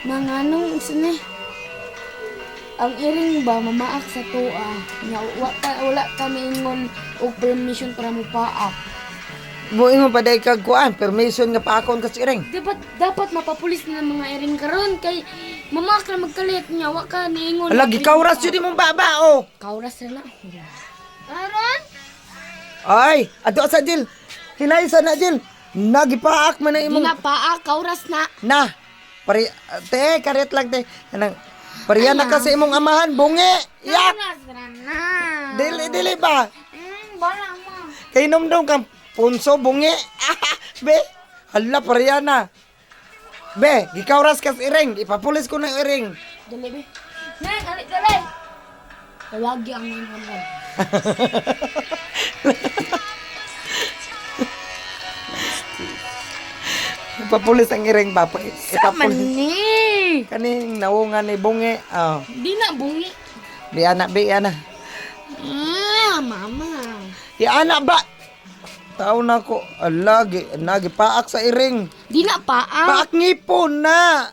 Mga anong sini? Ang iring ba mamaak sa tuwa nga wala ka niingon og permission para mo paak. Buing mo pa day kag kuan, permission nga paakon ka si iring. Dapat mapapulis na mga iring karon kay mamaak na magkalit niya wa ka niingon. Ala gikawras jud imong baba oh. Kauras na. Karon? Ay, ato sa Jill. Hinay sa na Jill. Nagipaak man na Di imong na paak, kauras na. na. Pare te karet lang te. Anang pariya na kasi imong amahan bungi. Yak. Kauras na. Dili ba? Bala mo. Kay nomdom kang punso bungi. Be, hala pariya na. Be, gikawras kas iring. Ipapulis ko ng iring. Dali be. Neng, alik dali. Tawagi ang 911. Ipapulis ang iring ba? Saman ni. Kaning naungan ni bungi. Oh. Di na bungi. Di anak, be ana. Mama. Di anak ba? Tao na ko. Alagi, nagipaak sa iring. Di na paak. Paak ngipon na.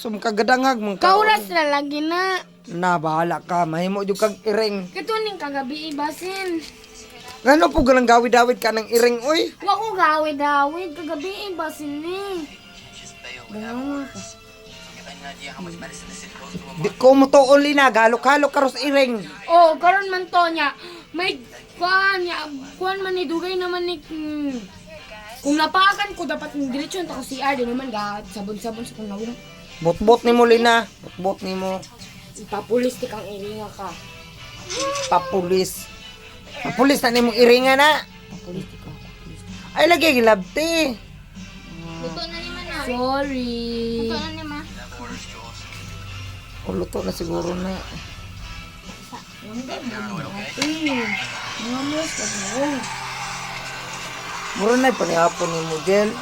Sumkagadangag mong Kauras na lagi na. Na, bahala ka. Mahimo yung kag iring. Katuning kagabi ibasin. Ngano po galang gawid-dawid ka ng iring, uy? Wa ko gawid-dawid kagabi ibasin ni. Ganun ka. Di ko mo to uli na. Galok-halok ka ro sa iring. Oh, karon man to niya. May kuan man ni dugay naman ni kung napakan ko dapat ng diretsyon ta ko CR di naman ga sabon-sabon sa kunawong. Bot-bot ni mo, Lina. Bot-bot ni mo. Ipapulis ti kang iringa ka. Papulis. Papulis na ni mong iringa na. Papulis ti ka. Ay, lagi gilabti. Luto na ni man. Sorry. Luto na ni ma. O, luto na siguro na. Mga mas ka Mura na panihapon ni mo, Jel.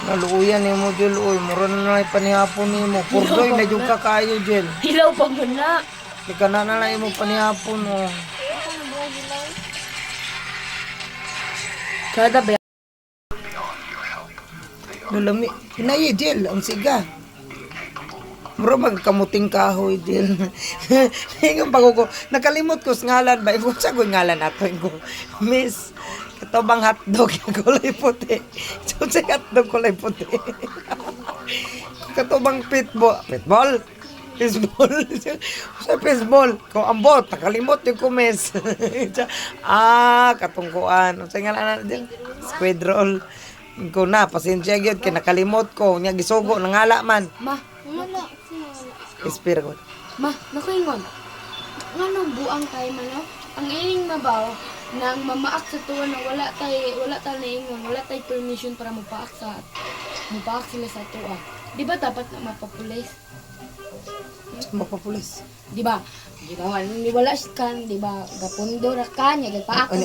Naluuyan ni mo, Jel. Uy, mura na panihapon ni mo. Purdoy na yung kakayo, Jel. Hilaw pa na. Ika na lang mo panihapon, oh. Kada ba? Nalami. Hinayi, Jel. Ang siga. Mura magkamuting kahoy, Jel. Hingang bago ko. Nakalimot ko sa ngalan ba? Iko sa ko ngalan ato. Iko, Miss, katobang hotdog. Kulay puti. So, sa hotdog kulay puti. Katobang pitball. Pitball? Fishball. Sa fishball. Kung ambot, nakalimot yung kumis. Katungkuan. Sa ngalan na, Jel. Squid roll. Ko na, pasensya gyud kay nakalimot ko. Nya gisugo nangala man. Ma, wala. Espira ko. Ma, nakuingon. Nganong buang tayo manok? Ang ining mabaw nang mamaak sa tuwa na wala tayo naingon, wala tayo permission para mupaak sila sa tuwa. Di ba dapat na mapapulis? Mapapulis. Di ba? Di ba? Wala kan, di ba? Gapundo ra ka niya, gagpaak. Ani.